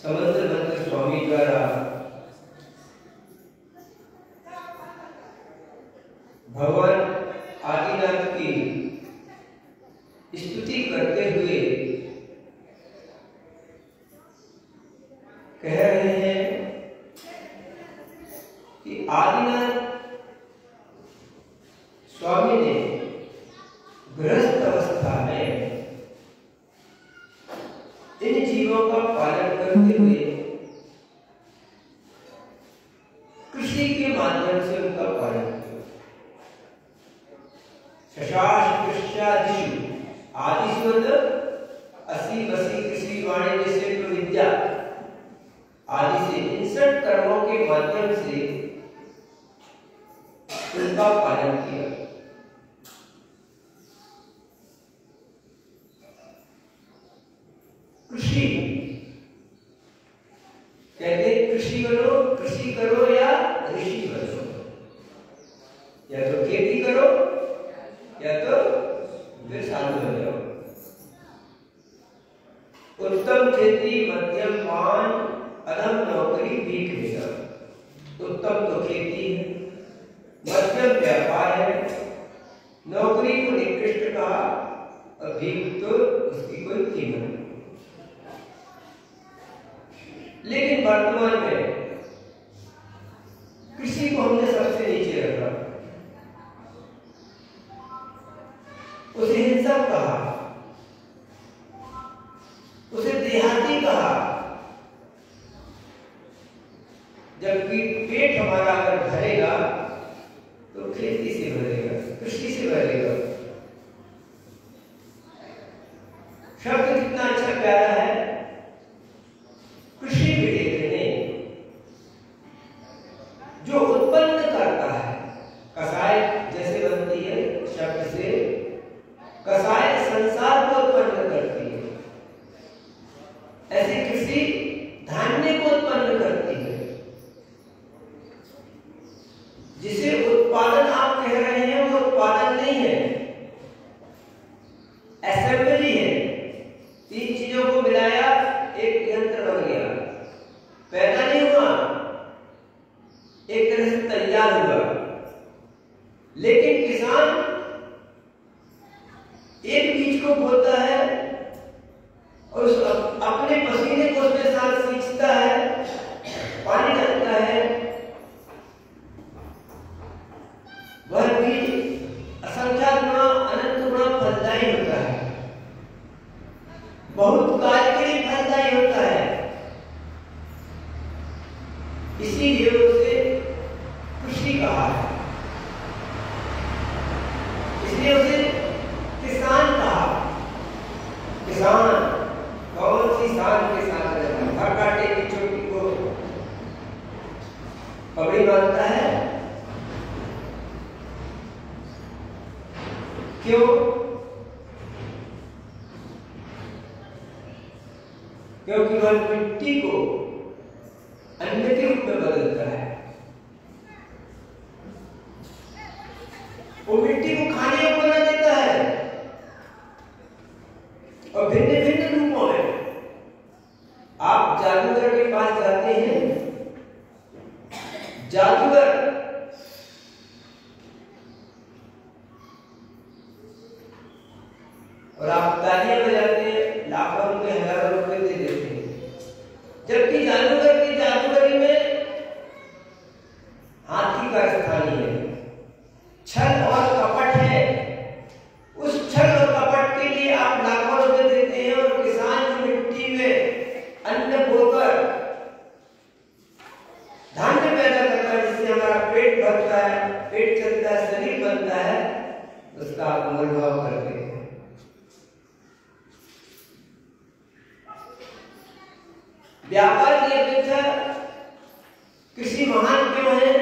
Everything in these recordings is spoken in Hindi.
समंदर मंत्र स्वामी द्वारा भगवान आदिनाथ की स्तुति करते हुए कह रहे हैं कि आदिनाथ स्वामी ने गृहस्थ अवस्था में इन जीवों का पालन करते हुए कृषि के माध्यम से उनका पालन किया। शशाश कृष्यादिषु आदिषु अस्सी बसी कृषि वाणिज्य से विद्या आदि से 59 कर्मों के माध्यम से उनका पालन किया। कृषि कहते कृषि करो या ऋषि बनो, या तो खेती करो या तो फिर साधु बन जाओ। उत्तम खेती, मध्यम पान, अधम नौकरी, भीख देना। उत्तम तो खेती है, मध्यम व्यापार है, नौकरी को निकृष्ट कहा और भीख तो उसकी कोई कीमत नहीं। लेकिन वर्तमान में कृषि को हमने सबसे नीचे रखा, उसे हिंसक कहा, उसे देहाती कहा, जबकि पेट हमारा अगर भरेगा तो खेती से भरेगा, कृषि से भरेगा। शब्द कितना अच्छा प्यारा है, कृषि विवेकने, जो उत्पन्न करता है। कसाय जैसे बनती है शब्द से, कसाय संसार को उत्पन्न करती है, ऐसे कृषि धान्य को उत्पन्न करती है। जिसे उत्पादन आप कह रहे हैं वो उत्पादन नहीं है, असेंबली है। 3 चीजों को मिलाया एक यंत्र बन गया, पैदा नहीं हुआ, एक तरह से तैयार हुआ। लेकिन किसान एक बीज को बोता है और उस अपने पसीने को उसमें साथ सींचता है, पानी डालता है, वह बीज असंख्यात गुना, अनंत गुना फलदायी होता है, बहुत काल के लिए फलदायी होता है। इसीलिए उसे कृषि कहा है, इसलिए उसे किसान कहा। किसान कौन सी शान के साथ रहता है, हर कांटे की चोटी को पगड़ी बांधता है। क्यों? क्योंकि वह मिट्टी को अन्न के रूप में बदलता है, वो मिट्टी को खाने को बना देता है और भिन्न भिन्न रूपों में। आप जादूगर के पास जाते हैं, जादूगर और आप तालियां बजाते हैं, लाखों रुपए, हजारों रुपए दे देते हैं, जबकि जादूगर की जादूगरी में हाथी का स्थान ही है, छल और कपट है। उस छल और कपट के लिए आप लाखों रुपए देते हैं और किसान जो मिट्टी में अन्न बोकर धान्य पैदा करता है, जिससे हमारा पेट भरता है, पेट चलता है, शरीर बनता है, उसका आप मोल भाव करते हैं। व्यापार की अपेक्षा कृषि महान क्यों है?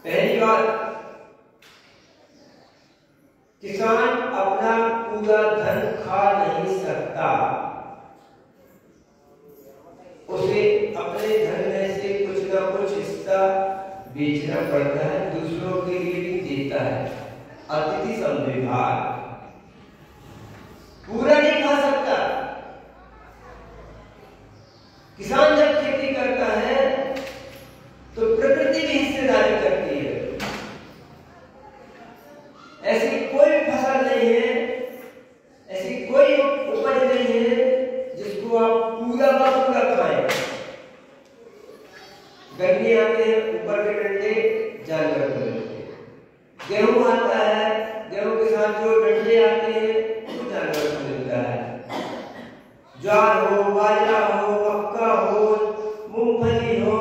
पहली बात, किसान अपना पूरा धन खा नहीं सकता, उसे अपने धन में से कुछ ना कुछ हिस्सा बेचना पड़ता है, दूसरों के लिए भी देता है। अतिथि संविभाग पूरा नहीं खा कोई उपज नहीं है जिसको आप पूरा का पूरा खाएं। गन्ने आते हैं, ऊपर के डंडे जानवर को मिलते हैं। गेहूं आता है, गेहूं के साथ जो डंडे आते हैं वो जानवर को मिलता है। ज्वार हो, बाजरा हो, मक्का हो, मूंगफली हो,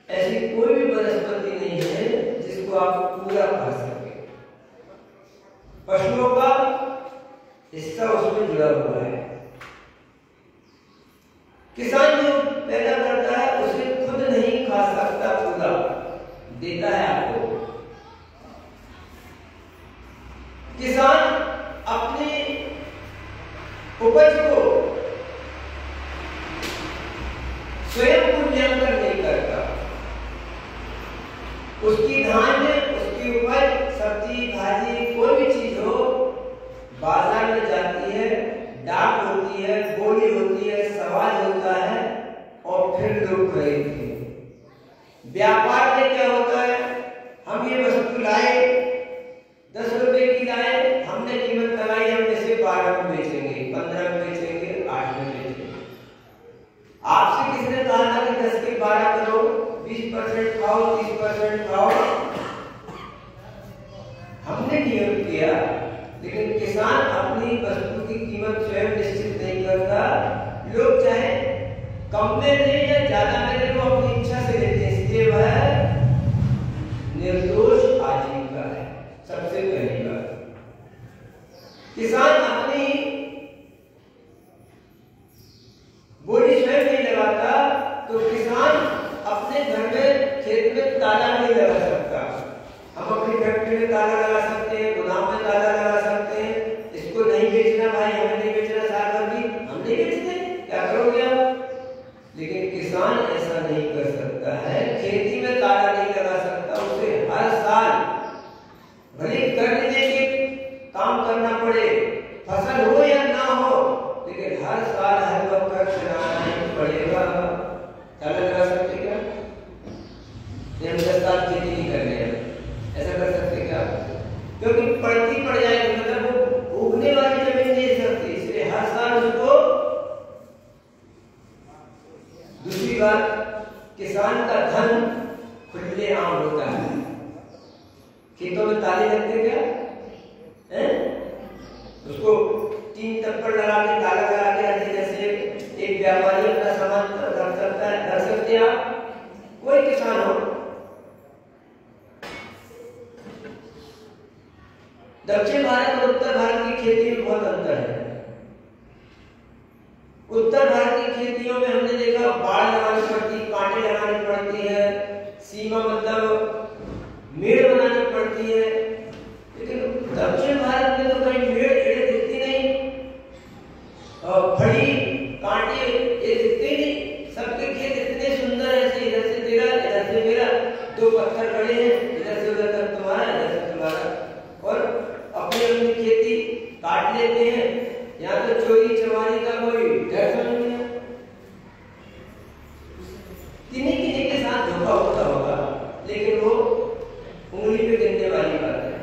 ऐसी कोई भी वनस्पति नहीं है जिसको आप पूरा खा सके। पशुओं का हिस्सा उसमें जुड़ा हुआ है। किसान जो पैदा करता है उसे खुद नहीं खा सकता, पूरा देता है आपको। किसान अपनी उपज को स्वयं मूल्यांकन नहीं करता। उसकी धान्य, उसकी उपज, सब्जी भाजी कोई भी चीज हो, बाजार में जाती है, डाक होती है, बोली होती है, सवाल होता है और फिर लोग खरीदते हैं। व्यापार में क्या होता है, हम ये वस्तु लाए, 10 रुपए की लाए, हमने कीमत लगाई, हम इसे 12 में बेचेंगे, 15 में बेचेंगे, 8 में बेचेंगे। आपसे किसने कहा था कि 10 के 12 करो, 20% खाओ, 30% खाओ? हमने नियम किया, लेकिन किसान अपनी वस्तु की कीमत स्वयं निश्चित नहीं करता। लोग चाहे कम में दे या ज्यादा में दे, वो अपनी इच्छा से लेते हैं, इसलिए वह निर्दोष आजीविका है। सबसे पहली बात, किसान अपनी बोली स्वयं नहीं लगाता, तो किसान अपने घर में, खेत में ताला नहीं लगा सकता। हम अपनी फैक्ट्री में ताला लगा सकते हैं, गोदाम में ताला लगा सकते हैं, इसको नहीं बेचना भाई, हमें नहीं बेचना, साल भर भी हम नहीं बेचते, क्या करोगे आप? लेकिन किसान ऐसा नहीं कर सकता है, खेती में ताला नहीं लगा सकता। उसे हर साल भले कर लीजिए कि काम करना पड़े, फसल हो या ना हो, लेकिन हर साल हर वक्त कर चलाना ही पड़ेगा। ताला लगा सकते क्या? हम 10 साल खेती नहीं कर रहे हैं, ऐसा कर सकते क्या? क्योंकि पड़ती पड़ जाएगी, मतलब वो उगने वाली जमीन नहीं सकती, इसलिए हर साल उसको। दूसरी बात, किसान का धन खुले आम होता है। खेतों में ताले लगते क्या हैं? उसको 3 तप्पड़ लगा के, ताला लगा के रखते, जैसे एक व्यापारी अपना सामान रख सकता है, रख सकते हैं आप? कोई किसान हो, दक्षिण भारत और उत्तर भारत की खेती में बहुत अंतर है। उत्तर भारत की खेतियों में हमने देखा बाड़ लगानी पड़ती, कांटे लगानी पड़ती है, सीमा मतलब मेड़ बनानी पड़ती है। लेकिन दक्षिण भारत में तो कहीं मेड़ एड़े दिखती नहीं, और फड़ी कांटे ये दिखते नहीं। सबके खेत इतने सुंदर है, इधर से तेरा, इधर से मेरा, 2 पत्थर खड़े हैं, इधर से उधर तक तुम्हारा, इधर से तुम्हारा, और अपनी अपनी खेती काट लेते हैं। यहाँ तो चोरी चमारी का कोई डर नहीं है। किन्हीं के साथ धोखा होता होगा, लेकिन वो उंगली पे गिनने वाली बात है।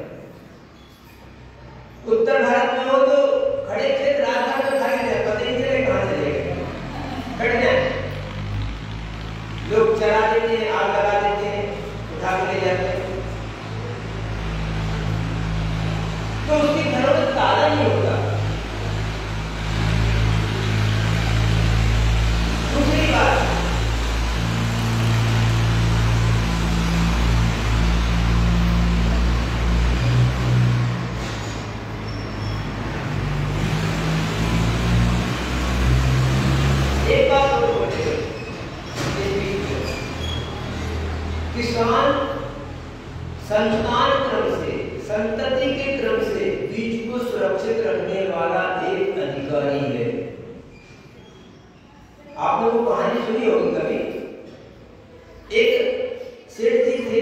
उत्तर भारत में हो तो खड़े खेत रात भर में खाली रहे, पता नहीं चले कहाँ चले गए, कट जाए। लोग चरा देते हैं, आग लगा देते हैं, उठा के ले जाते हैं, तो उसके घरों में ताला नहीं होता। दूसरी बात, एक बात और बोले, किसान संतान क्रम से, संतति के क्रम से बीज को सुरक्षित रखने वाला एक अधिकारी है। आप लोगों को कहानी सुनी होगी कभी। एक सेठ जी थे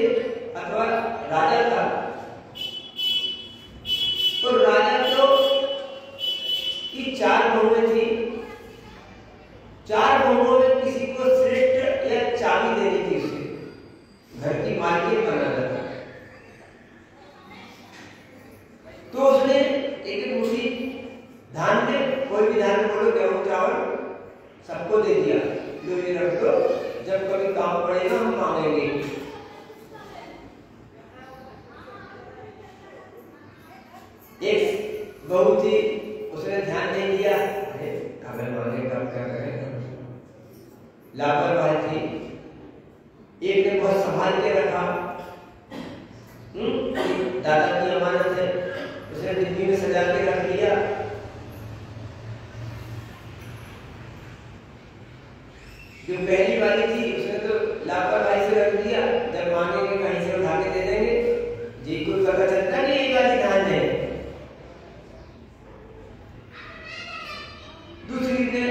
अथवा राजा था, तो राजा तो की 4 बहुएं थी। 4 बहुओं में किसी को श्रेष्ठ या चाबी देनी थी, उसे घर की मालकिन बनाना था। तो उसने एक धान बोलो गेहूं चावल सबको दे दिया, लो ये रख लो, जब कभी काम पड़ेगा हम मांगेंगे। एक बहू थी, उसने ध्यान नहीं दिया, हमें मांगे कब क्या करें, लापरवाही थी। एक ने बहुत संभाल के रखा, दादा की अमानत है, उसने डिब्बी में सजा के रख लिया। जो पहली वाली थी उसने तो लापरवाही से रख दिया, जब मांगेंगे कहीं से उठा के दे देंगे, जी कोई पता चलता नहीं ये वाली धान है। दूसरी ने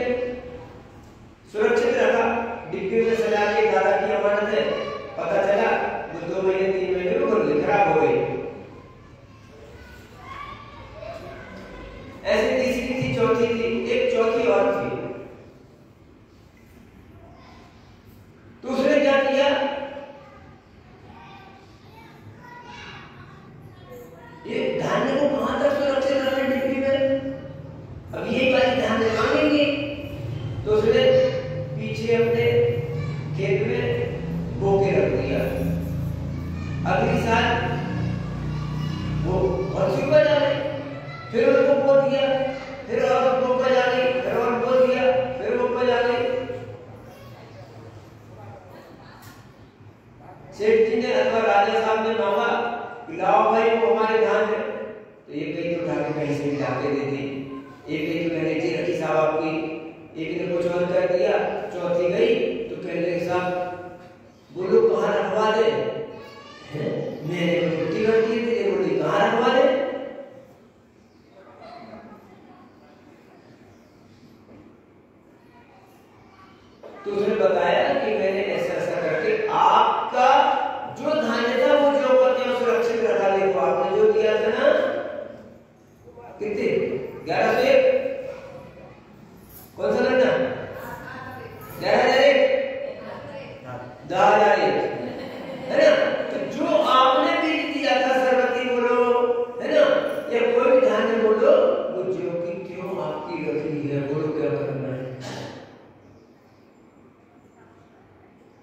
सुरक्षित रखा, डिब्बे में सजा के, दादा की अमानत है, पता चला वो 2 महीने 3 महीने रुक गई, खराब हो गई। ऐसे तीसरी थी, चौथी थी, एक चौथी और थी। तो उसने क्या किया, ये धान्य को कहां तक सुरक्षित रखना डिब्बी में, अब यही वाली धान्य मांगेंगे, तो उसने पीछे अपने खेत में बो के रख दिया। अगली साल वो और सी उपज आ गई, फिर उसको बो दिया, फिर और उपज आ गई, फिर और बो दिया, फिर उपज आ गई। सेठ जी ने अथवा राजा साहब ने मांगा, लाओ भाई वो हमारे धान है, तो ये कहीं तो उठा के कहीं से ला के दे दी, एक कहीं तो मैंने जी रखी साहब आपकी, एक ने कुछ और कर दिया, चौथी गई तो कहने साहब बोलो कहाँ रखवा दे, मैंने छुट्टी कर दी थी, बोली कहाँ रखवा दे। तो उसने बताया कि मैंने ऐसा ऐसा करके आपका जो धान्य था वो जो करके सुरक्षित रखा, देखो आपने जो दिया था ना, कितने 1101, कौन सा करना 11,001, 10,001 है ना, तो जो आपने बीज दिया था सरबती बोलो है ना, या कोई भी धान्य बोलो, वो जो कि क्यों आपकी रखी है, बोलो क्या करना है।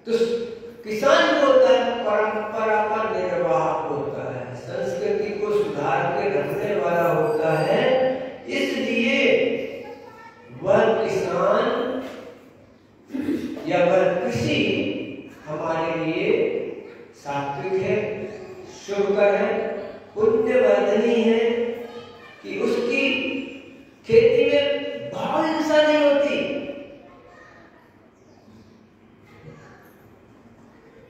तो किसान जो होता है परंपरा का निर्वाहक होता है, संस्कृति को सुधार के रखने वाला होता है, इसलिए वह किसान या वह कृषि हमारे लिए सात्विक है, शुभकर है, पुण्यवर्धनी है, कि उसकी खेती में भाव हिंसा नहीं होती।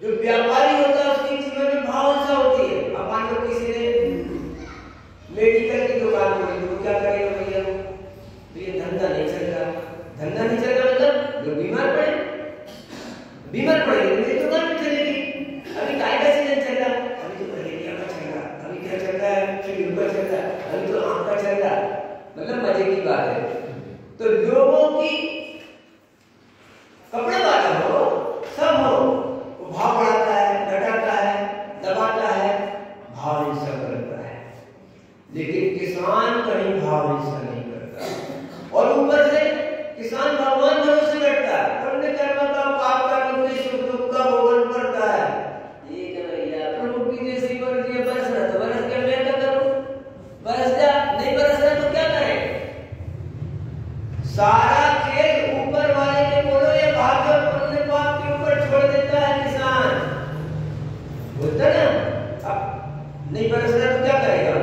जो व्यापारी होता है उसकी जीवन में भाव हिंसा होती है। अब मान लो किसी ने मेडिकल की दुकान खोली, तो क्या करेगा भैया, तो ये धंधा नहीं चल रहा, धंधा नहीं चल रहा मतलब लोग बीमार पड़े, बीमार पड़ेंगे मेरी दुकान भी चलेगी। अभी काय का सीजन चल रहा, अभी तो मलेरिया का चल रहा, अभी क्या चल रहा है, फ्लू का चल रहा, अभी तो आंख का चल रहा, मतलब मजे की बात है। तो लोगों की कपड़े वाला हो सब हो, वो भाव बढ़ाता है, घटाता है, दबाता है, भाव हिंसा करता है, लेकिन किसान कहीं भाव हिंसा नहीं करता। और ऊपर से किसान भगवान भरोसे बैठता है, पुण्य कर्म का पाप का सुख दुख का भोगन करता है। ये भैया प्रभु की जैसी मर्जी है, बरस रहा तो बरस के मैं क्या करूं, बरस जा, नहीं बरस रहा तो क्या करें। सारा खेल ऊपर वाले के बोलो या भाग्य पुण्य पाप के ऊपर छोड़ देता है किसान, बोलता ना। अब नहीं बरस रहा तो क्या करेगा,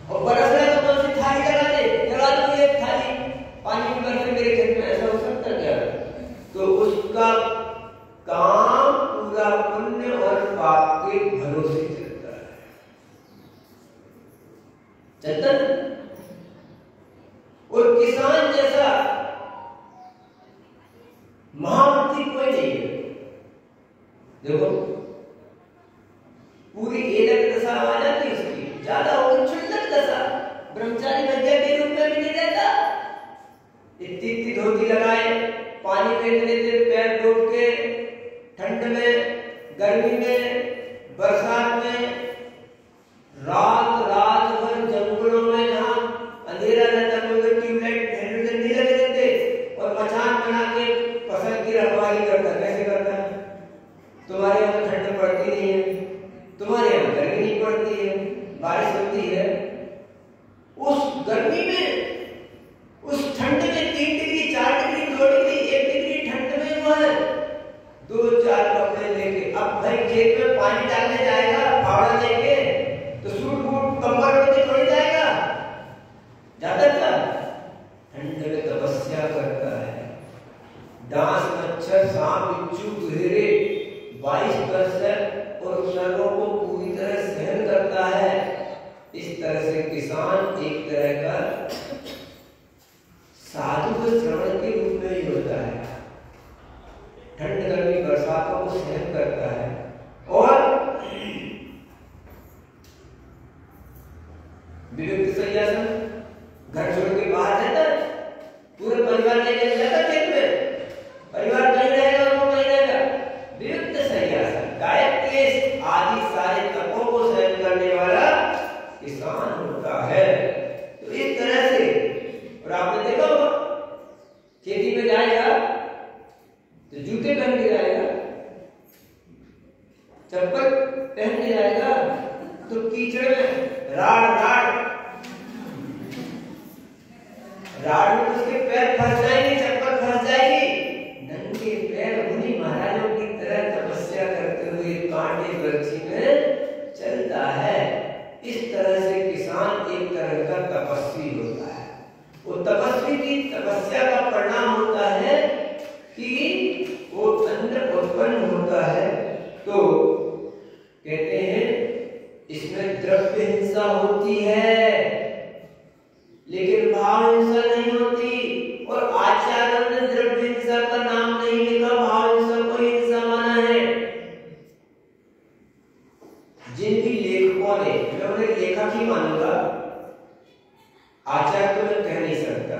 और बरस रहा तो कौन सी थाली लगा दे, लगा दो एक थाली पानी की बरसे मेरे खेत में, ऐसा हो सकता क्या। तो उसका काम पूरा पुण्य और पाप के भरोसे चलता है, चलता ना। और किसान जैसा महामंत्री कोई नहीं है। देखो पूरी एलक दशा आ जाती उसकी, ज्यादा होकर क्षुल्लक दशा, ब्रह्मचारी विद्या के रूप में भी नहीं रहता। इतनी धोती लगाए, पानी में इतने देर पैर डूब के, ठंड में, गर्मी में, बरसात में, रात रात भर जंगलों में जहां अंधेरा रहता है, ट्यूबलाइट हाइड्रोजन सांप बिच्छू गुहेरे 22% और उपसर्गों को पूरी तरह सहन करता है, इस तरह से किसान एक तरह का साधु के श्रवण के रूप में ही होता है। ठंड गर्मी बरसातों को सहन करता है और विविध सन्यासन घर छोड़ के बाहर रहता है, पूरे परिवार लेके जाता खेत में, परिवार कहीं रहेगा और वो कहीं रहेगा। विविध सन्यासन गायक के आदि सारे तपों को सहन करने वाला किसान होता है। तो इस तरह से, और आपने देखा होगा खेती में जाएगा तो जूते पहन के जाएगा, चप्पल पहन के जाएगा, तो कीचड़ में राड़ में तो उसके पैर फंस जाएंगे, चप्पल फंस जाएगी। नंगे पैर मुनि महाराजों की तरह तपस्या करते हुए कांटे वृक्ष में चलता है। इस तरह से किसान एक तरह का तपस्वी होता है। वो तपस्वी की तपस्या का परिणाम होता है कि वो अन्न उत्पन्न होता है। तो कहते हैं इसमें द्रव्य हिंसा होती है लेकिन भाव हिंसा नहीं होती, और आचार्यों ने द्रव्य हिंसा का नाम नहीं लिखा, भाव हिंसा को हिंसा माना है। जिन भी लेखकों ने, मैं उन्हें लेखक ही मानूंगा, आचार्य तो मैं कह नहीं सकता,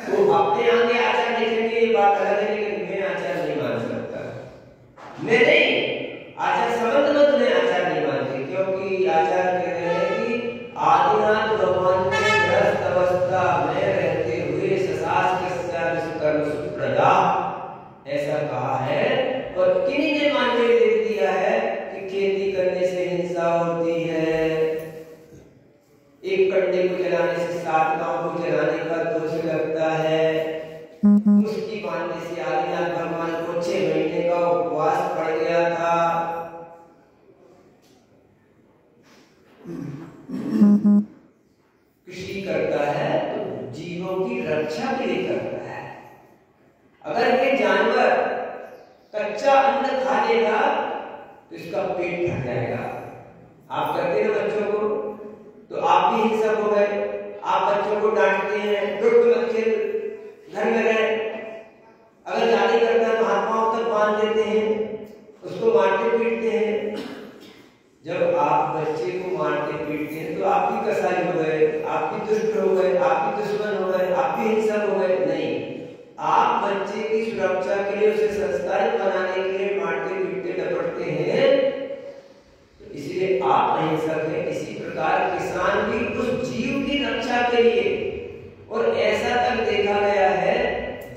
तो अपने आगे आचार्य लिखेंगे ये बात अलग है, लेकिन मैं आचार्य नहीं मान सकता। मैं नहीं, आचार्य संबंध में तुम्हें आचार्य नहीं मानते, क्योंकि आचार्य कह रहे हैं कि आदिनाथ भगवान ने ग्रस्त अवस्था में रहते हुए सुप्रदा ऐसा कहा है, और किन्हीं ने मानने लिख दिया है कि खेती करने से हिंसा होती है, एक कंडे को जलाने से 7 गांव को जलाने का दोष लगता है, मुश्किल बांधने से आदिनाथ भगवान को 6 महीने का उपवास पड़ गया था। कृषि करता है तो जीवों की रक्षा के लिए करता है। अगर ये जानवर कच्चा अन्न खा लेगा तो इसका पेट भर जाएगा। आप करते हैं बच्चों को, तो आप भी हिंसक हो गए, आप बच्चों को डांटते हैं, बच्चे घर में रहे, अगर ज्यादा करता है तो हाथ पांव तक बांध देते हैं, उसको मारते पीटते हैं। जब आप बच्चे को मारते पीटते हैं तो आप भी कसाई हो गए, आप भी दुष्ट हो गए, आप भी दुश्मन हो गए, आप भी हिंसक हो गए। नहीं, आप बच्चे की सुरक्षा के लिए, उसे संस्कारित बनाने के लिए मारते पीटते डपटते हैं, तो इसलिए आप अहिंसक हैं। इसी प्रकार किसान भी उस जीव की रक्षा के लिए, और ऐसा तक देखा गया है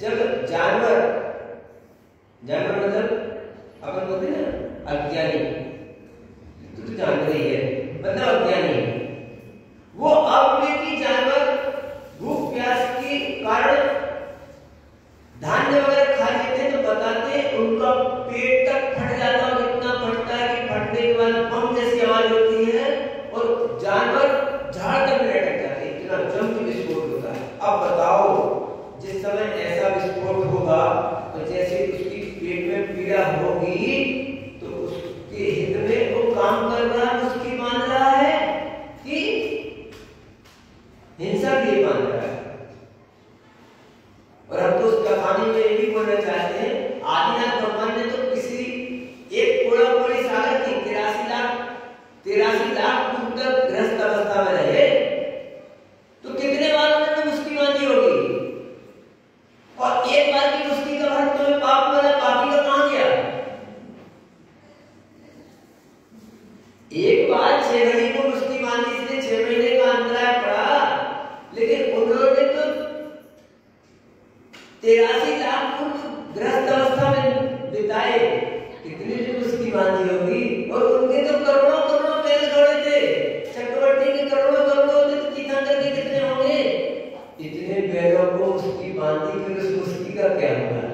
जब जानवर मतलब अपन बोलते हैं ना अज्ञानी, तो जानते ही है, मतलब अज्ञानी, वो अविवेकी जानवर भूख प्यास के कारण धान्य वगैरह खा लेते हैं, तो बताते हैं उनका पेट तक फट जाता है, और इतना फटता है कि फटने के बाद बम जैसी आवाज होती है और जानवर झाड़ तक में लटक जाते हैं, इतना जम विस्फोट होता है। अब बताओ, जिस समय ऐसा विस्फोट होगा तो जैसे उसकी पेट में पीड़ा होगी तो उसके हित में वो काम कर रहा है, उसकी मान रहा है कि हिंसा के लिए मान रहा है। और हम तो उस कहानी में ये भी बोलना चाहते हैं, आदिनाथ भगवान ने तो किसी एक कोड़ा सागर की 83 लाख फुट तक ग्रस्त अवस्था में रहे, तो कितने बार उन्होंने मुस्की बांधी होगी, और एक बार की मुस्की का फल तुम्हें पाप मिला, पापी का कहां गया? एक बार 6 घड़ी को मुस्की बांधी, इसलिए 6 महीने का अंतराय पड़ा, लेकिन उन्होंने तो 83 लाख फुट ग्रस्त अवस्था में बिताए, कितने दिन मुस्की बांधी होगी, और उनके तो करोड़ों बैल खड़े थे, चक्रवर्ती के करोड़ों होते, तो तीर्थंकर के कितने होंगे? इतने बैलों को मुस्की बांधी, फिर उस मुस्की का क्या होगा?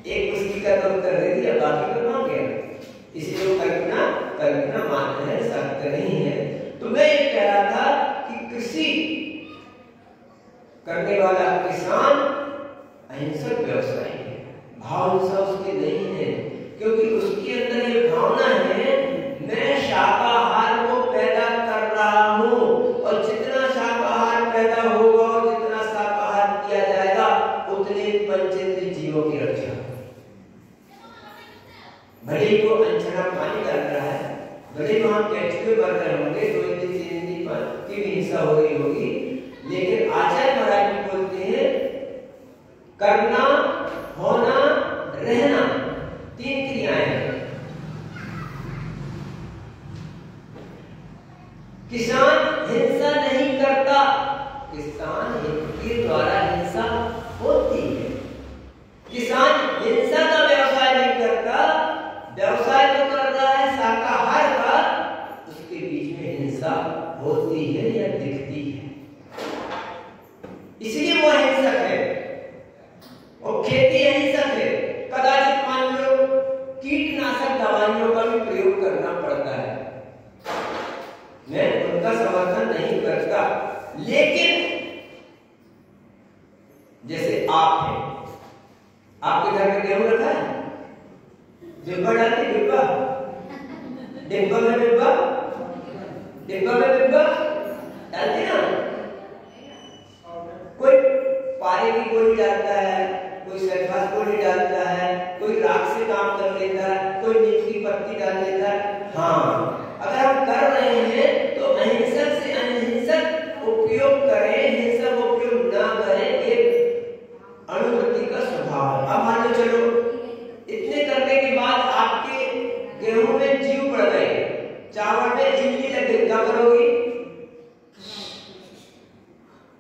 एक मुस्की का तो उत्तर दे दिया, बाकी का कहां गया? इसलिए वो कल्पना मात्र है, सत्य नहीं है। तो मैं ये कह रहा था कि कृषि करने वाला किसान अहिंसक व्यवसायी है, भाव हिंसा उसकी नहीं है, क्योंकि उसके अंदर ये भावना है मैं शाकाहार को पैदा कर रहा हूं, और जितना शाकाहार पैदा होगा और जितना शाकाहार किया जाएगा उतने पंचेंद्रिय जीवों की रक्षा। भले ही वो अनछड़ा पानी डाल रहा है, भले ही वहां कैचुए बढ़ रहे होंगे, 2 दिन 3 दिन की भी हिंसा हो रही होगी, लेकिन आचार्य महाराज भी बोलते हैं करना, होना, रहना 3 क्रियाएं हैं। किसान हिंसा नहीं करता, किसान के द्वारा हिंसा होती है। किसान हिंसा का व्यवसाय नहीं करता, व्यवसाय तो कर रहा है शाकाहार का, उसके बीच में हिंसा होती है या दिखती है, इसलिए वो हिंसक है। और खेती हिंसक है, कदाचित मान लो कीटनाशक दवाइयों का भी प्रयोग करना पड़ता है, मैं उनका समर्थन नहीं करता, लेकिन जैसे आप हैं, आपके घर में गेहूं रखा है, डिब्बा डालते, डिब्बा डिब्बा में डिब्बा डिब्बा में डिब्बा डालते ना, कोई पारे की गोली डालता है, कोई सल्फास गोली डालता है, कोई राख से काम कर लेता है, कोई नीम की पत्ती डाल देता है। हाँ, अगर हम कर रहे हैं तो अहिंसक से अनहिंसक उपयोग करें, हिंसक उपयोग ना करें, एक अणुवृत्ति का स्वभाव है। अब मान लो चलो इतने करने के बाद आपके गेहूं में जीव पड़ गए, चावल में इमली लग गई, क्या करोगी?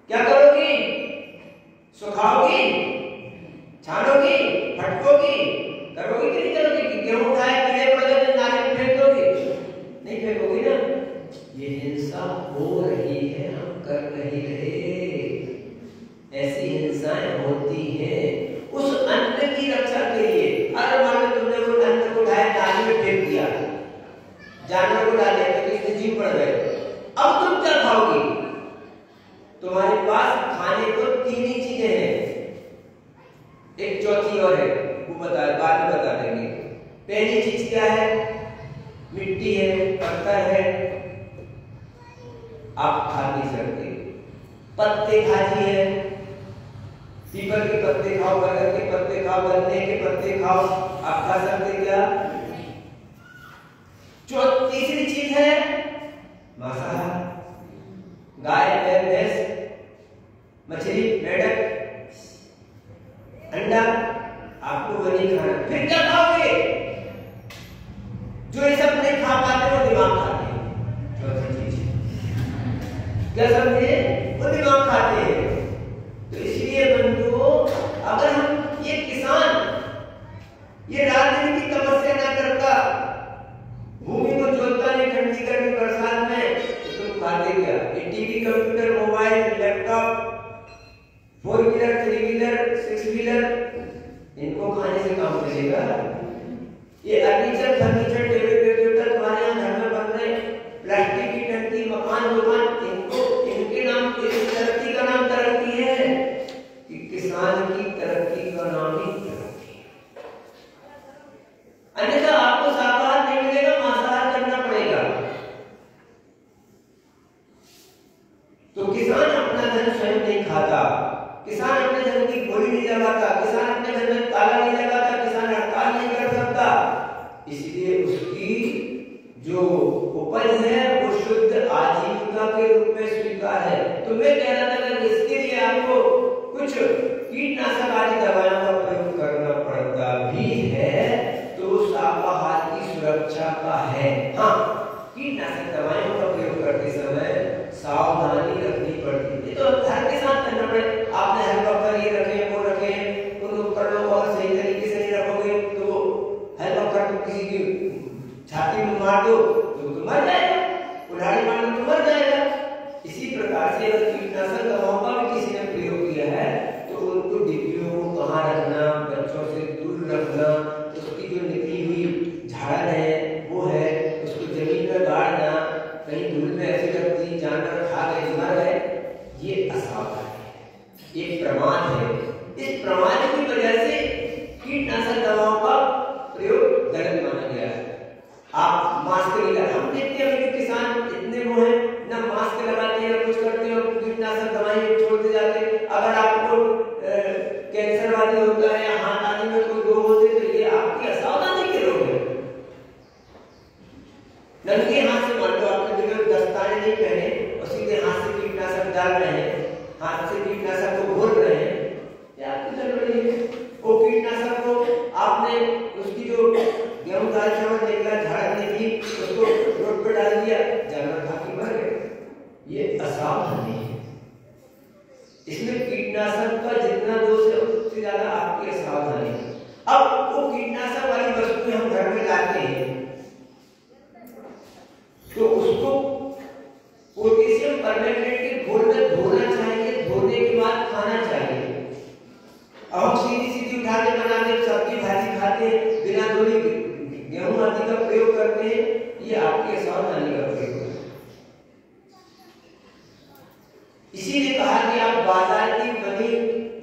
क्या करोगी? सुखाओगी, छानोगी, फटकोगी, करोगी कि नहीं करोगी? कि गेहूं उठाए कीड़े पड़ गए नाले में फेंक दोगी? नहीं फेंकोगी ना। ये हिंसा हो रही है, हम कर नहीं रहे, ऐसी हिंसाएं होती हैं उस अन्न की रक्षा के लिए। अगर मान लो तुमने वो अन्न को उठाया नाले में फेंक दिया, जानवर को डाले तो इससे जीव पड़ गए, अब तुम क्या खाओगी? तुम्हारे पास खाने को 3 ही चीजें हैं, एक चौथी और है, वो बाद में बता देंगे। पहली चीज क्या है? मिट्टी है, पत्थर है, आप खा नहीं सकते। पत्ते खाजी है, पीपल के पत्ते खाओ, बरगद के पत्ते खाओ, गन्ने के पत्ते खाओ, आप खा सकते क्या? तीसरी चीज है मांसाहार, गाय, बैल, भैंस, मछली, मेढक, अंडा, आपको वो नहीं खाना। फिर क्या खाओगे? जो ये सब नहीं खा पाते वो दिमाग खाते हैं। चौथी चीज क्या समझे? वो दिमाग खाते हैं। तो इसलिए बंधुओं, अगर हम ये किसान ये रात दिन की तपस्या ना करता, भूमि को जोतता नहीं ठंडी गर्मी बरसात में, तो तुम खाते क्या? ये TV, computer, mobile, laptop, 4 wheeler, 3 wheeler, 6 wheeler, इनको खाने से काम चलेगा? ये फर्नीचर, टेबल कंप्यूटर तुम्हारे यहाँ घर में बन रहे, प्लास्टिक की टंकी, मकान, इनके नाम, इस तरक्की का नाम तरक्की है कि किसान की तरक्की का नाम ही तरक्की है। अन्यथा आपको शाकाहार नहीं मिलेगा, मांसाहार करना पड़ेगा। तो किसान अपना धन स्वयं नहीं खाता, किसान अपने धन की गोली नहीं लगाता, किसान अपने धन में ताला नहीं लगाता, किसान हड़ताल नहीं कर सकता, इसलिए उसकी जो उपज है वो शुद्ध आजीविका के रूप में स्वीकार है। तो मैं कह रहा था अगर इसके लिए आपको कुछ कीटनाशक आदि दवाओं का प्रयोग करना पड़ता भी है तो शाकाहार की सुरक्षा का है। हाँ, कीटनाशक दवाओं का प्रयोग करते समय सावधानी रखनी पड़ती है, तो हर के साथ करना पड़े। आपने हेलीकॉप्टर ये रखे, वो रखे, उन उपकरणों को अगर सही तरीके से नहीं रखोगे तो हेलीकॉप्टर तो किसी की छाती में मार दो तो मर जाएगा, उड़ाड़ी मार दो तो मर जाएगा। इसी प्रकार से अगर कीटनाशक दवाओं का भी किसी ने प्रयोग किया है तो उनको डिब्बियों को कहाँ रखना, बच्चों से दूर रखना, उसकी जो निकली हुई झाड़ है वो है उसको जमीन में गाड़ना, कहीं धूल में ऐसे लगती जानवर खा गए मर गए, ये असावधानी है, ये प्रमाद है। इस प्रमाद की वजह से कीटनाशक हाथ से कीटनाशक को घोल रहे हैं, ये आपकी गड़बड़ी है। वो कीटनाशक को आपने उसकी जो गेहूं दाल चावल निकला झाड़ निकली उसको रोड पर डाल दिया, जानवर खा के मर गए, ये असावधानी है। इसमें कीटनाशक का जितना दोष है उससे ज्यादा आपकी असावधानी है। अब वो कीटनाशक वाली वस्तुएं हम घर में लाते हैं तो उसको पोटेशियम परमैंगनेट के घोल में धोना चाहिए, धोने के बाद खाना चाहिए। अब हम सीधी सीधी उठा के बनाते सब्जी भाजी खाते हैं, बिना धोए गेहूं आदि का प्रयोग करते हैं, ये आपकी असावधानी का प्रयोग है। इसीलिए कहा कि आप बाजार की बनी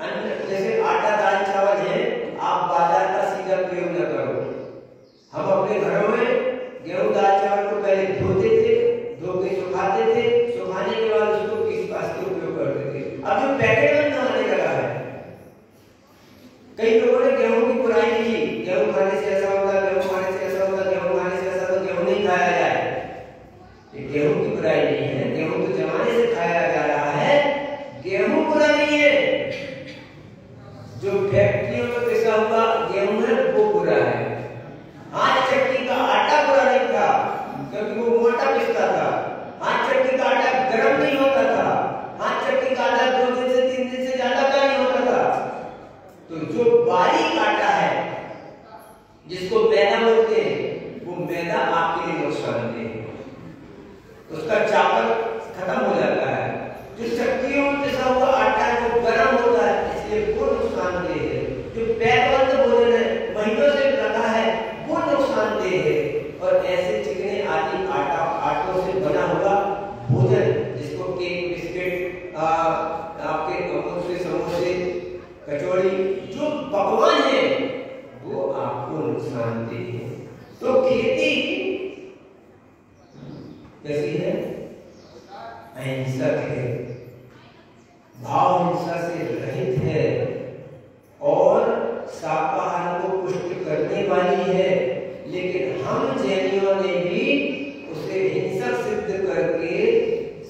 अन्न जैसे आटा दाल चावल है, आप बाजार का सीधा प्रयोग न करो। हम अपने घरों में गेहूं दाल चावल को पहले धोते थे, धो के सुखाते थे, सुखाने के बाद उसको किसी वास्ते उपयोग करते थे। अब जो पैकेट बंद आने लगा है, कई लोगों ने गेहूं की बुराई की, गेहूं खाने से ऐसा होता, गेहूं खाने से ऐसा होता, गेहूं खाने से ऐसा, तो गेहूं नहीं खाया जाए। ये गेहूं की बुराई नहीं है, गेहूं तो जमाने से खाया जा रहा है, गेहूं बुरा नहीं है। जो फैक्ट्रियों में पिसा हुआ गेहूं है वो बुरा है। हाथ चक्की का आटा बुरा नहीं था क्योंकि वो मोटा पिसता था। हाथ चक्की का आटा गर्म नहीं होता था। हाथ चक्की का आटा 2 दिन से 3 दिन से ज्यादा का नहीं होता था। तो जो बारीक आटा है जिसको मैदा बोलते हैं, वो मैदा आपके लिए नुकसानदेह है, उसका चावल खत्म हो जाता है। जो चक्कियों में पिसा हुआ आटा है वो गर्म होता है, इसलिए वो नुकसानदेह है। जो पैकबंद भोजन है, महीनों से रखा है, वो नुकसानदेह है। और ऐसे चिकने आदि आटों से बना हुआ भोजन जिसको केक बिस्किट आपके अमूल से समोसे कचौड़ी जो पकवान है वो आपको नुकसानदेह है। तो खेती कैसी है? अहिंसक है, भाव हिंसा से रहित है और शाकाहार को पुष्ट करने वाली है। लेकिन हम जैनियों ने भी उसे हिंसक सिद्ध करके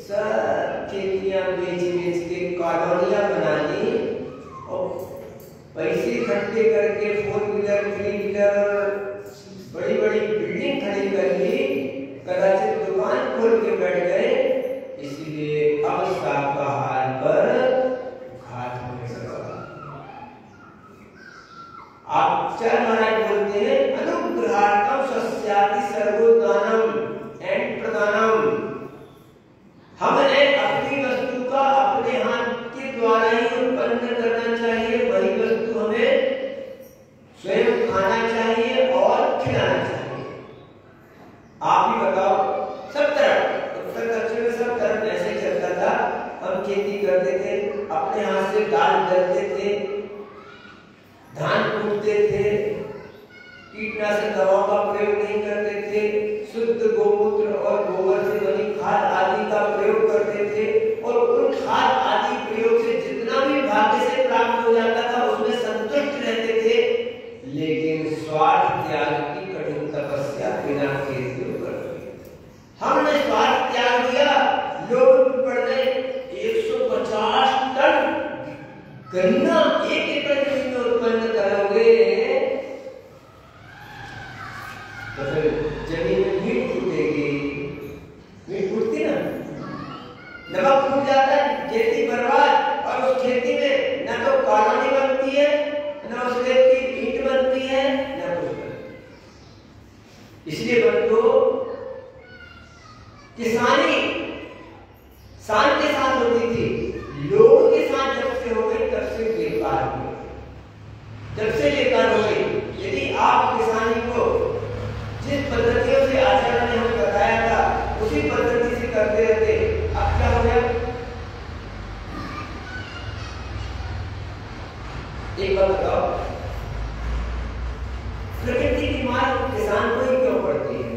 सब खेतियां बेच के कॉलोनियां बना दी और पैसे इकट्ठे करके 4 व्हीलर 3 व्हीलर बड़ी बड़ी बिल्डिंग खड़ी कर ली, कदाचित दुकान खोल के बैठ गए। इसलिए अब शाकाहार पर घात होने लगा। आचार्य महाराज बोलते हैं अनुग्रहार्थम सस्यादि सर्वोदानम एंड प्रदानम। हमने अपनी वस्तु का अपने हाथ के द्वारा ही उत्पन्न करना चाहिए, वही वस्तु हमें स्वयं खाना चाहिए और खिलाना चाहिए। आप ही बताओ, सब तरफ उत्तर दक्षिण में सब तरफ ऐसे चलता था। हम खेती करते थे, अपने हाथ से दाल दलते थे, धान कूटते थे, कीटनाशक दवाओं का प्रयोग नहीं करते थे, शुद्ध गोमूत्र और गोबर से बनी खाद आदि का प्रयोग करते थे। और उन खाद आदि प्रयोग से जितना भी भाग्य से प्राप्त हो जाता था उसमें संतुष्ट रहते थे। लेकिन स्वार्थ त्याग की कठिन तपस्या बिना खेती करते। हमने स्वार्थ त्याग दिया, लोग पड़ गए 150 टन गन्ना 1 एकड़ जमीन में उत्पन्न करोगे तो फिर जमीन में मीट फूटेगी। मीट फूटती ना, नमक फूट जाता है, खेती बर्बाद। और उस खेती में न तो कॉलोनी बनती है, न उस व्यक्ति की ईंट बनती है, न कुछ बनती। इसलिए बंधु किसानी शान के साथ होती थी, लोगों के साथ जब से हो गई तब से बेकार हो गई, जब से बेकार हो गई। यदि आप किसानी को जिस पद्धतियों से आचार्य ने हमें बताया था उसी पद्धति से करते रहते, अब क्या हो गया? एक बात बताओ, प्रकृति की मार किसान को ही क्यों पड़ती है?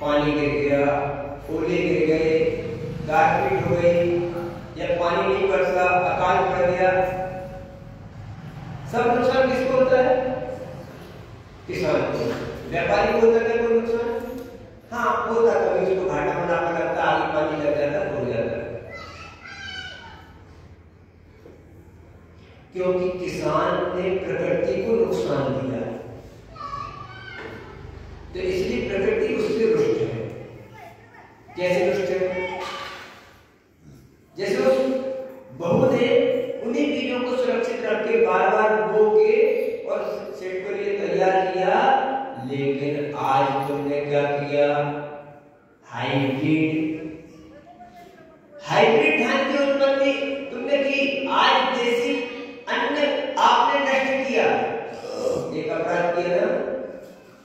पानी गिर गया, ओले गिर गए, गारपीट हो गई, या पानी नहीं बरसा, अकाल पड़ गया, सब नुकसान किसको होता है? किसान को। व्यापारी को होता है कोई नुकसान? हाँ होता, कभी उसको घाटा मुनाफा लगता, आगे पानी लग जाता, हो जाता है। क्योंकि किसान ने प्रकृति को नुकसान दिया, तो इसलिए प्रकृति उससे रुष्ट है। कैसे रुष्ट है? जैसे उस बहू ने उन्हीं बीजों को सुरक्षित रख के बार बार बो के और सेट के लिए तैयार किया, लेकिन आज तुमने क्या किया? हाइब्रिड धान की उत्पत्ति तुमने की। आज देसी अन्न आपने नष्ट किया, एक अपराध किया ना।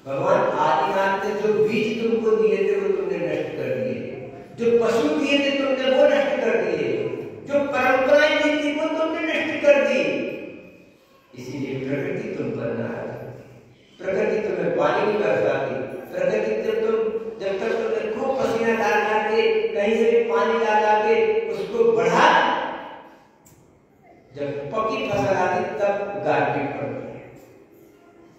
भगवान आदिनाथ ने जो बीज तुमको दिए थे वो तुमने नष्ट कर दिए, जो पशु दिए थे तुमने वो नष्ट कर दिए, जो परंपराएं दी थी वो तुमने नष्ट कर दी। इसीलिए प्रकृति तुम पर नाराज है। प्रकृति तुम्हें पानी नहीं बरसाती। प्रकृति जब तक तुमने खूब पसीना डाल के कहीं से भी पानी ला के उसको बढ़ा, जब पकी फसल आती तब गारपीट पड़ती है।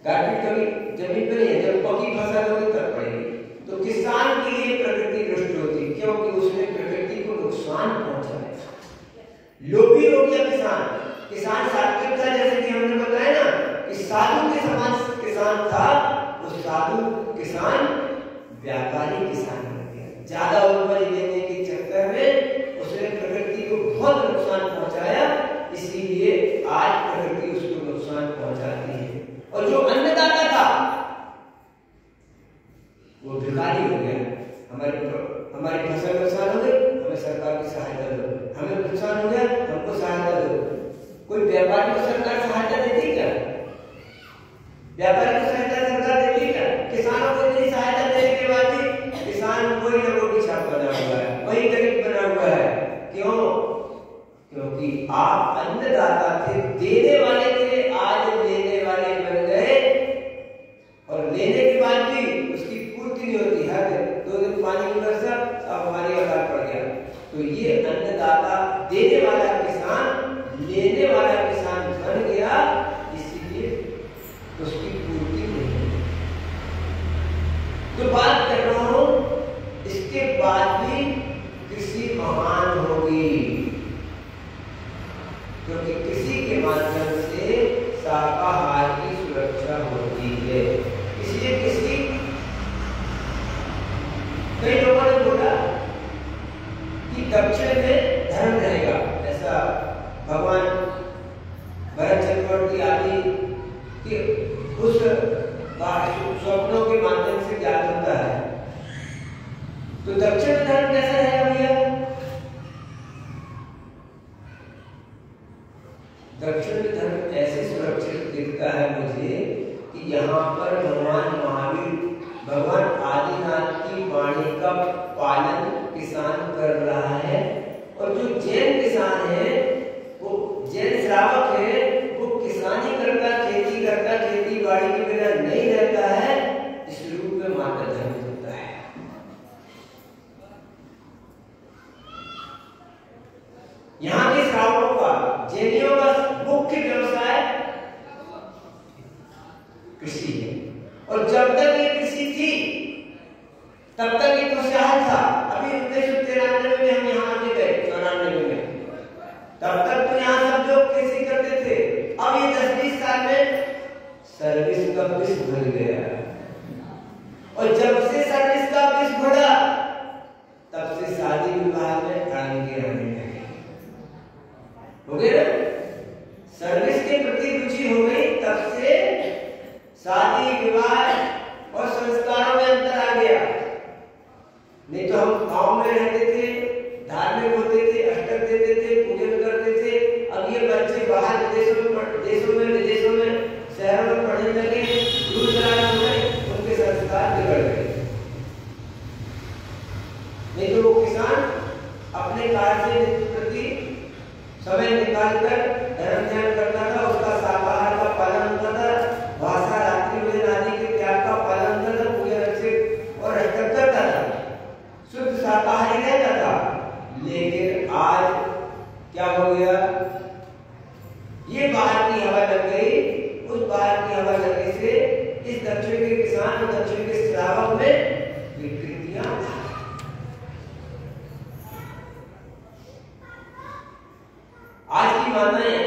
गारपीट कभी जमीन पर नहीं है, जब पकी फसल होगी तब पड़ेगी। तो किसान के लिए प्रकृति रुष्ट होती, क्योंकि उसने प्रकृति को नुकसान पहुंचाया। लोभी हो गया किसान। किसान सात्विक था, जैसे कि हमने बताया ना कि साधु के समान किसान था। वो साधु किसान व्यापारी किसान बन गया। ज्यादा उपज लेने के चक्कर में उसने प्रकृति को बहुत नुकसान पहुंचाया। इसीलिए आज प्रकृति उसको नुकसान पहुंचाती है। और जो अन्नदाता था वो भिखारी हो गया। हमारी फसल नुकसान हो गई, हमें सरकार की सहायता दो। हमें नुकसान हो गया, हमको सहायता दो। कोई व्यापारी को सरकार सहायता देती क्या? व्यापारी को सहायता सरकार देती क्या? किसानों को इतनी सहायता देने के बाद भी किसान वही लोगों की छाप बना हुआ है, वही गरीब बना हुआ है। क्यों? क्योंकि आप अन्नदाता थे, देने वाले थे, आज लेने वाले बन गए। और लेने के बाद भी उसकी पूर्ति नहीं होती। हर 2 दिन पानी की बरसा, अब हमारी औलाद पड़ गया। तो ये अन्नदाता देने वाला किसान लेने वाला किसान बन गया, इसीलिए उसकी पूर्ति नहीं होती। तो बात कर रहा हूं, इसके बाद भी कृषि महान होगी, क्योंकि कृषि के माध्यम से शाकाहार की सुरक्षा होती है। इसलिए कृषि, कई लोगों ने बोला कि दक्षिण में धर्म रहेगा, ऐसा भगवान भरत चक्रवर्ती आदि के उस स्वप्नों के माध्यम से ज्ञात होता है। तो दक्षिण में धर्म कैसा रहेगा भैया? दक्षिण में धर्म ऐसे सुरक्षित दिखता है मुझे कि यहाँ पर भगवान महावीर, भगवान आदिनाथ की वाणी का पालन किसान कर रहा है। और जो जैन किसान है, वो जैन श्रावक है, वो किसानी करता, खेती करता, खेती बाड़ी के बिना नहीं रहता है। इस रूप में मात्र धर्म होता है। यहाँ के श्रावकों का, जैनियों का मुख्य व्यवसाय कृषि है। और जब तक ये कृषि थी तब तक ये खुशहाल था। अभी 1993 में हम यहाँ आके गए, 94 में, तब तक तो यहाँ सब लोग कृषि करते थे। अब ये 10-20 साल में सर्विस का बिस बढ़ गया। और जब से सर्विस का बिस बढ़ा, तब से शादी विवाह में अड़ंगे आने लगे। हो गया ना? सर्विस के प्रति रुचि हो गई, तब से शादी विवाह और संस्कारों में अंतर आ गया। नहीं तो हम गांव में रहते थे, धार्मिक होते थे, अष्टक देते थे, पूजन करते थे। अब ये बच्चे बाहर विदेशों में शहरों में पढ़ने लगे, दूर दराज हो गए, उनके संस्कार बिगड़ गए। नहीं तो वो किसान अपने कार्य के प्रति समय निकालकर धर्म ध्यान करता था, उसका शाकाहार का पालन होता था, भाषा रात्रि भोजन आदि के त्याग का पालन होता था, पूजा रक्षित और अष्टक करता था, शुद्ध शाकाहारी रहता था। लेकिन आज क्या हो गया? ये बाहर की हवा लग गई, उस बाहर की हवा लगने से इस दक्षिण के किसान और दक्षिण के श्रावक में विकृतियां आ गई। आज की माताएं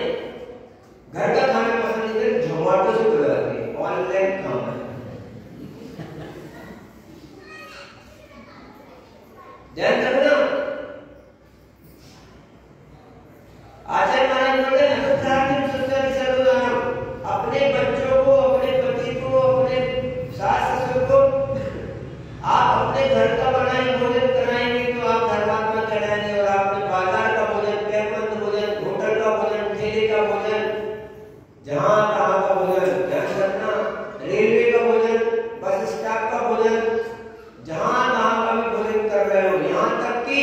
आचार्य महाराज बोले अपने बच्चों को, अपने पति को, अपने सास ससुर को आप अपने घर का बनाए भोजन कराएंगे तो आप धर्मात्मा कहलाएंगे, और आपने बाजार का भोजन, पैकबंद भोजन, होटल का भोजन, ठेले का भोजन, जहां तहां का भोजन, ध्यान रखना, रेलवे का भोजन, बस स्टॉप का भोजन, जहां तहां का भी भोजन कर रहे हो, यहां तक कि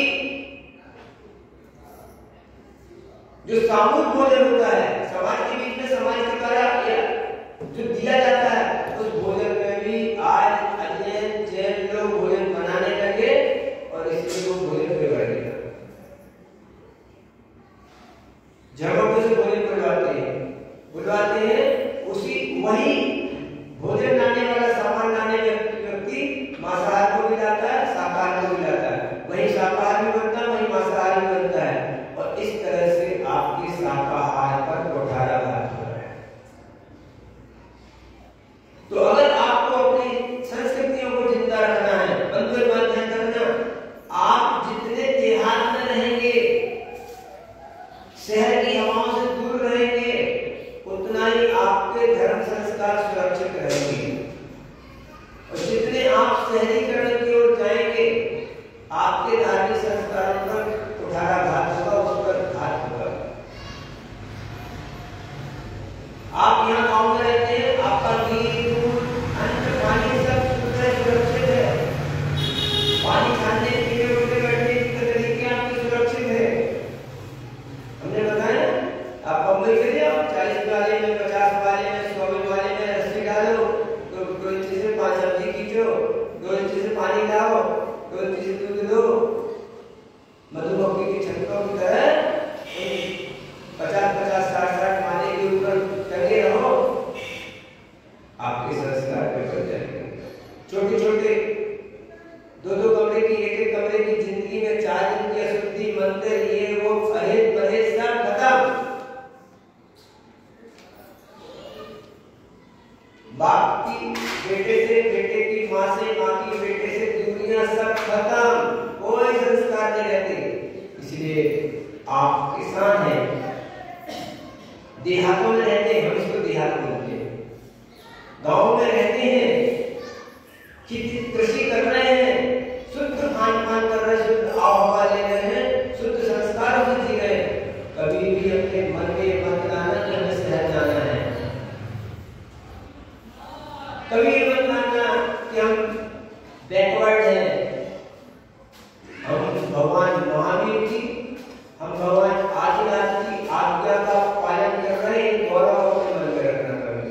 जो सामूहिक भोजन होता है समाज के बीच में, समाज के द्वारा जो दिया जाता है, उस भोजन में भी आज अध्ययन जैन लोग भोजन बनाने लगे और इसलिए वो भोजन व्यवहार किया। जगहों से भोजन बुलवाते हैं उसी वही भोजन लाने वाला, सामान लाने व्यक्ति मांसाहार को भी लाता है, शाकाहार को भी लाता है, वही शाकाहार भी बनता है, वही मांसाहार भी बनता है, और इस तरह से आपकी शाकाहार पर कुठाराघात हो रहा है। तो अगर आपको अपनी संस्कृतियों को जिंदा रखना है, बंधुओं बात ध्यान रखना, आप जितने देहात में रहेंगे, शहर की हवाओं से दूर रहेंगे, उतना ही आपके धर्म संस्कार सुरक्षित रहेंगे, और जितने आप शहरीकरण की ओर जाएंगे, आपके धार्मिक संस्कारों पर कुठाराघात होगा, उस पर घात होगा। आप यहाँ गांव में रहते हैं, आपका घी, दूध, अन्न, पानी सब सुरक्षित है, पानी खाने पीने उठने बैठने के तरीके आपके सुरक्षित है। हमने बताया आप बम्बई चले जाओ, 40 वाले में, 50 वाले में, 100 वाले में रस्सी डालो, तो 2 इंची से 5 सब्जी खींचो, 2 इंची से पानी लाओ, 2 इंची से दूध दो, मधुमक्खी की छत्तों की तरह 50-50, 60-60 माने के ऊपर टंगे रहो, आपके संस्कार बिगड़ जाएंगे। छोटे-छोटे 2-2 कमरे की, 1-1 कमरे की जिंदगी में 4 दिन की अशुद्धि, मंदिर, ये वो, परहेज सब खत्म। बाप की बेटे से, बेटे की माँ से, माँ की बेटे से दूरियां सब खत्म, कोई संस्कार नहीं रहते। इसलिए आप किसान हैं, देहातों में रहते हैं, हम इसको देहात बोलते हैं, गांव में रहते हैं, खेती कृषि कर रहे हैं, शुद्ध खान पान कर रहे हैं, शुद्ध आबहवा ले रहे हैं, शुद्ध संस्कारों से जी रहे हैं, कभी भी अपने मन में मत लाना कि हमें शहर जाना है, कभी मत मानना कि हम बैकवर्ड हैं। हम भगवान महावीर की, हम भगवान आदिनाथ की आज्ञा का पालन कर रहे हैं, गौरव अपने मन में रखना कभी।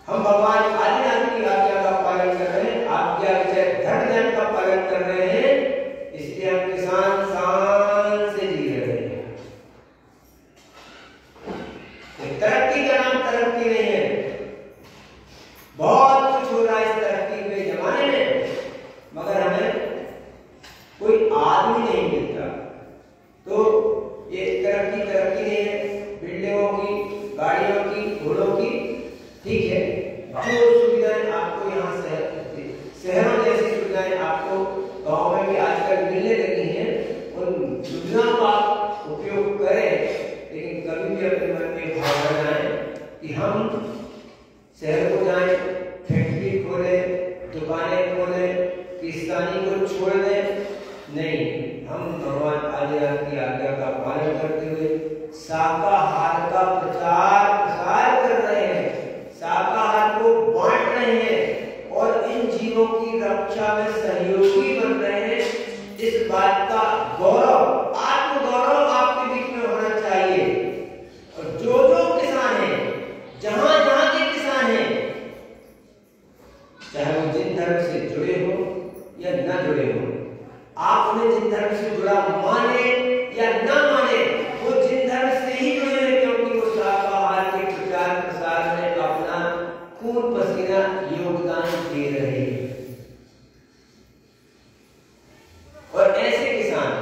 हम भगवान आदिनाथ की आज्ञा का पालन कर रहे हैं, आज्ञा विजय धर्म ज्ञान का पालन कर रहे हैं, इसलिए हम किसान शान से जी रहे हैं। तरक्की का नाम तरक्की नहीं है, बहुत कुछ हो रहा है इस तरक्की के जमाने में, मगर हमें कोई आदमी नहीं मिलता। तो ये तरक्की नहीं है, बिल्डिंगों की, गाड़ियों की, घोड़ों की, ठीक है, जो सुविधाएं आपको यहाँ शहरों जैसी सुविधाएं आपको गांव में भी आजकल मिलने लगी हैं, उन सुविधाओं का उपयोग करें, लेकिन कभी भी अपने मन में भाव बनाएं कि हम शहर को जाएं, फैक्ट्री खोलें, दुकानें खोलें, किसानी को छोड़ दें, नहीं, हम भगवान आदिनाथ की आज्ञा का पालन करते हुए शाकाहार का प्रचार प्रसार कर रहे हैं, शाकाहार को बांट रहे हैं और इन जीवों की रक्षा में सहयोगी बन रहे हैं। इस बात का गौरव, आत्मगौरव आपके बीच में होना चाहिए। और जो किसान हैं, जहां के किसान हैं, चाहे वो जिन धर्म से जुड़े हो या न जुड़े हो, आप उन्हें जिन धर्म से जुड़ा माने या न माने, वो जिन धर्म से ही जुड़े हैं, क्योंकि वो शाकाहार के प्रचार प्रसार में अपना खून पसीना योगदान दे रहे हैं। और ऐसे किसान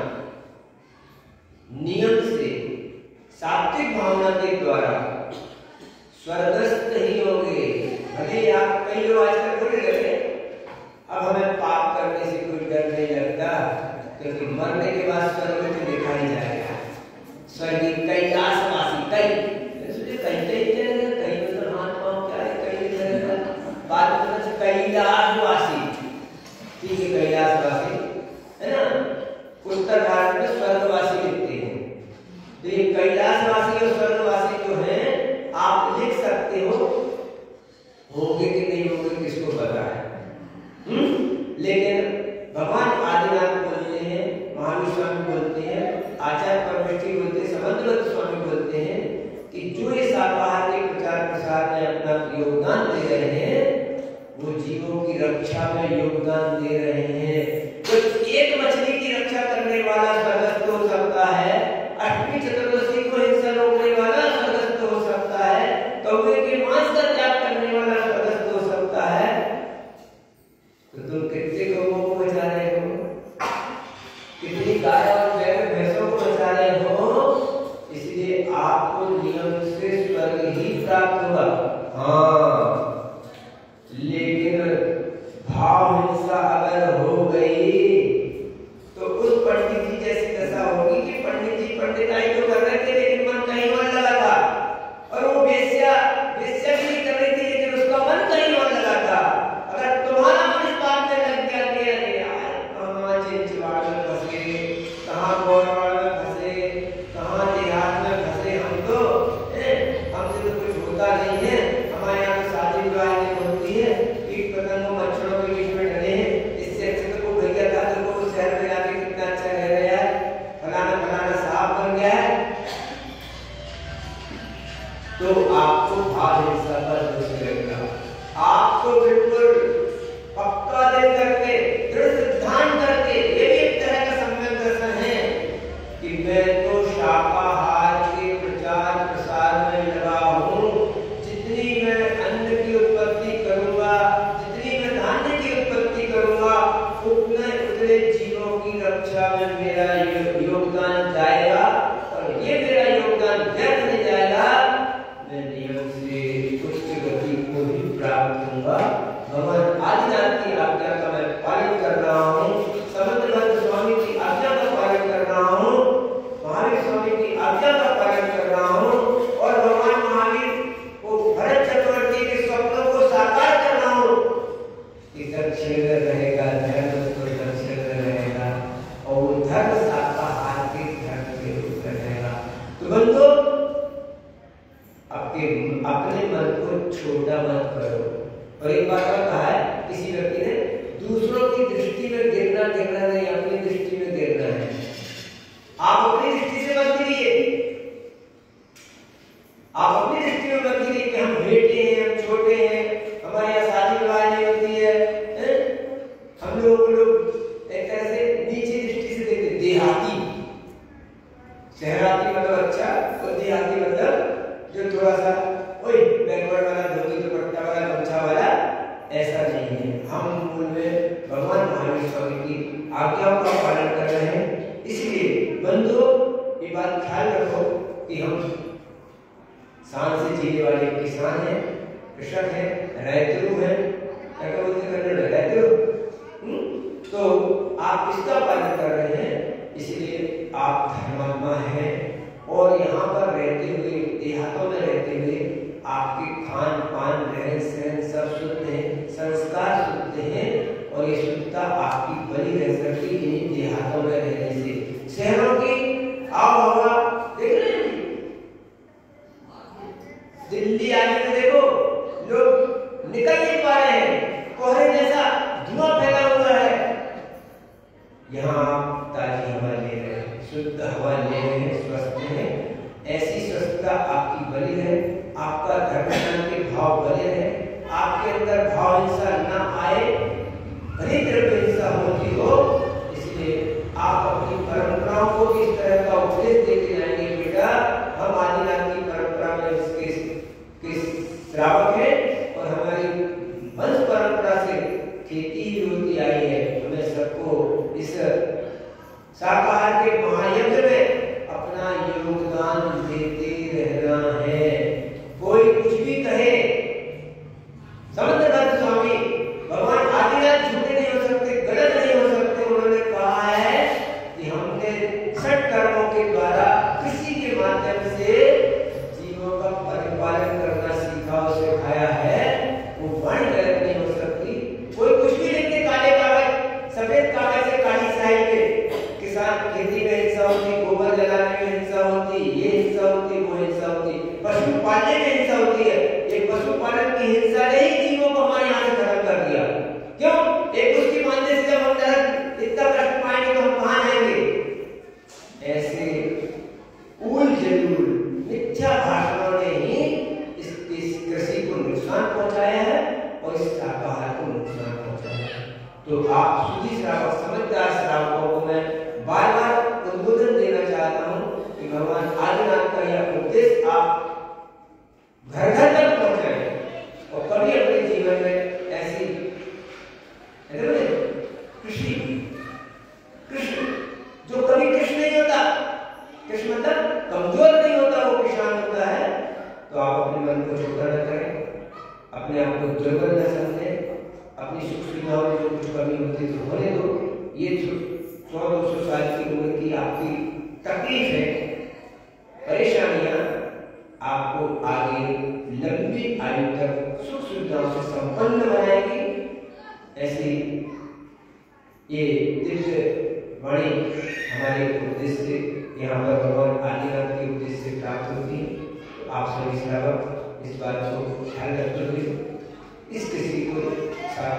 नियम से, सात्विक भावना के द्वारा स्वर्गस्थ ही होंगे। भले आप कई लोग आजकल बोलने लगे अब हमें पाप करने से कोई डर नहीं लगता, क्योंकि मरने के बाद स्वर्ग में तो देखा ही जाएगा। स्वर्ग कई योगदान दे रहे हैं। तो एक मछली की रक्षा करने वाला स्वर्गस्थ हो सकता है, अष्टमी चतुर्दशी को हिंसा रोकने वाला स्वर्गस्थ हो सकता है, कौवे के मांस का त्याग करने वाला स्वर्गस्थ हो सकता है। तो तुम कितने कौवों को बचा रहे हो, कितनी गाय और भैंसों को बचा रहे हो, इसलिए आपको नियम से स्वर्ग ही प्राप्त हुआ। हाँ, लेकिन भाव हिंसा अगर हो गई तो उस पंडित जी जैसी दशा होगी कि पंडित जी पंडिताई तो कर रहे थे लेकिन मन कहीं और लगा था, और वो वेश्या भी कर रही थी लेकिन उसका मन कहीं और लगा था। अगर तुम्हारा मन इस बात में लग गया कि अरे यार कहाँ चिंचवाड़ में फंसे, कहाँ गौरवाड़ में फंसे, कहाँ देहात में फंसे, हम तो हमसे तो कुछ होता नहीं है, हमारे यहाँ तो शादी विवाह नहीं होती है, कीट पतंगों मच्छरों के बीच में डरे हैं, इससे अच्छे तो कोई भैया था तो वो शहर में जाके कितना अच्छा रह रहा है, फलाना फलाना साहब बन गया है। तो आपको भाव हिंसा पर दोष लगेगा, आपको बिल्कुल पक्का दिल करके दृढ़ सिद्धांत करके ये भी एक तरह का सम्यक दर्शन है कि मैं तो शाकाहार के प्रचार प्रसार में लगा हूँ, जितनी मैं अन्न की उत्पत्ति करूंगा, जितनी मैं धान्य की उत्पत्ति करूंगा, उतने जीवों की रक्षा में मेरा योगदान जाएगा, और ये मेरा योगदान व्यर्थ नहीं जाएगा, मैं नियम से उच्च गति को ही प्राप्त होगा। भगवान आदिनाथ की आज्ञा का मैं पालन कर रहा हूँ, समुद्रबंध स्वामी की आज्ञा का पालन कर रहा हूँ, महावीर स्वामी की आज्ञा का पालन कर रहा हूँ, और भगवान महावीर को भरत चक्रवर्ती के स्वप्नों को साकार कर रहा हूँ कि दक्षिण में रहेगा धर्म, तो दक्षिण में रहेगा, और वो धर्म शाकाहार के धर्म के रूप में रहेगा। तो बंधु अपने मन को छोटा मत करो। और एक बात और कहा है किसी व्यक्ति ने, दूसरों की दृष्टि में गिरना नहीं, अपनी दृष्टि में गिरना है। आप अपनी दृष्टि से मत गिरिए, आप अपनी दृष्टि में मत गिरिए कि हम बेटे हैं, हम छोटे हैं, हमारे यहाँ शादी विवाह नहीं होती है, हम लोग एक तरह से नीचे दृष्टि से देखते। देहाती, शहराती मतलब अच्छा, और देहाती मतलब जो थोड़ा सा ओए बैकवर्ड वाला, धोती दुपट्टा वाला, गमछा वाला, ऐसा नहीं है। हम मूल में भगवान महावीर स्वामी की आज्ञाओं का पालन कर रहे हैं। इसलिए बंधुओं ये बात ख्याल रखो कि हम शान से जीने वाले किसान हैं, कृषक हैं, रैतरू हैं, क्या बोलते हैं कन्नड़ में, रैतरू। तो आप इसका पालन कर रहे हैं, इसलिए आप धर्मात्मा हैं, और यहाँ पर रहते हुए, देहातों में रहते हुए आपके खान पान रहन सहन सब शुद्ध है, संस्कार शुद्ध है, और ये शुद्धता आपकी बनी रह सकती है इन देहातों में रहने से। शहरों की आबोहवा देख रहे हैं, दिल्ली आने में देखो लोग निकल नहीं पा रहे हैं, कोहरे जैसा धुआं फैला हुआ है। यहाँ आप ताजी हवा ले रहे हैं, शुद्ध हवा ले रहे हैं, स्वस्थ हैं, ऐसी स्वस्थता आपकी बनी है, आपका धर्म के भाव बने रहे, आपके अंदर भाव हिंसा न आए, भले द्रव्य हिंसा होती हो। इसलिए आप अपनी परंपराओं को इस तरह का उपदेश देते जाएंगे, बेटा हम आदिनाथ की परंपरा में इसके श्रावक हैं, और हमारी वंश परंपरा से खेती ही होती आई है, हमें सबको इस शाकाहार के महायज्ञ में अपना योगदान देते रहना है। कोई कुछ भी कहे, समुद्रबंध स्वामी भगवान आदिनाथ झूठे नहीं हो सकते, गलत नहीं हो सकते। उन्होंने कहा है कि हमने षट कर्मों के द्वारा किसी के माध्यम से जीवों का परिपालन करना सीखा और सिखाया है, वो वाणी गलत नहीं हो सकती। कोई कुछ भी लिखते काले कागज, सफेद कागज से काली स्याही पे, किसान खेती में हिस्सा होती, गोबर जलाने में हिस्सा होती, ये हिस्सा होती, वो हिस्सा होती, पशु पालने में हिस्सा होती है। एक पशुपालन की हिंसा ने ही जीवों को हमारे यहाँ से खत्म कर दिया। क्यों? एक उसकी मानने से जब हम इतना कष्ट पाएंगे तो हम कहाँ जाएंगे? ऐसे उल जलूल मिथ्या भाषणों ने ही इस कृषि को नुकसान पहुंचाया है और इस शाकाहार को नुकसान पहुंचाया है। तो आप सुधी श्रावक, समझदार श्रावकों को मैं बार बार उद्बोधन देना चाहता हूँ कि भगवान आदिनाथ का यह उपदेश आप घर घर तक पहुंचाएं और कभी अपने जीवन में ऐसी कृष्ण जो कभी कृष्ण नहीं होता, कृष्ण मतलब कमजोर नहीं होता, वो किसान होता है। तो आप अपने मन को छोटा न करें, अपने आप को दुर्बल न समझें, अपनी सुख सुविधाओं में जो कुछ कमी होती है तो होने दो। ये 100-200 साल की उम्र की आपकी तकलीफ है, परेशानियां आपको आगे लंबी आयु तक सुख सुविधाओं से संपन्न बनाएगी। ऐसी ये दिव्य वाणी हमारे उपदेश से यहाँ पर भगवान आदिनाथ के उपदेश से प्राप्त होती है। तो आप सभी श्रावक इस बात को ख्याल रखते हुए इस किसी को साथ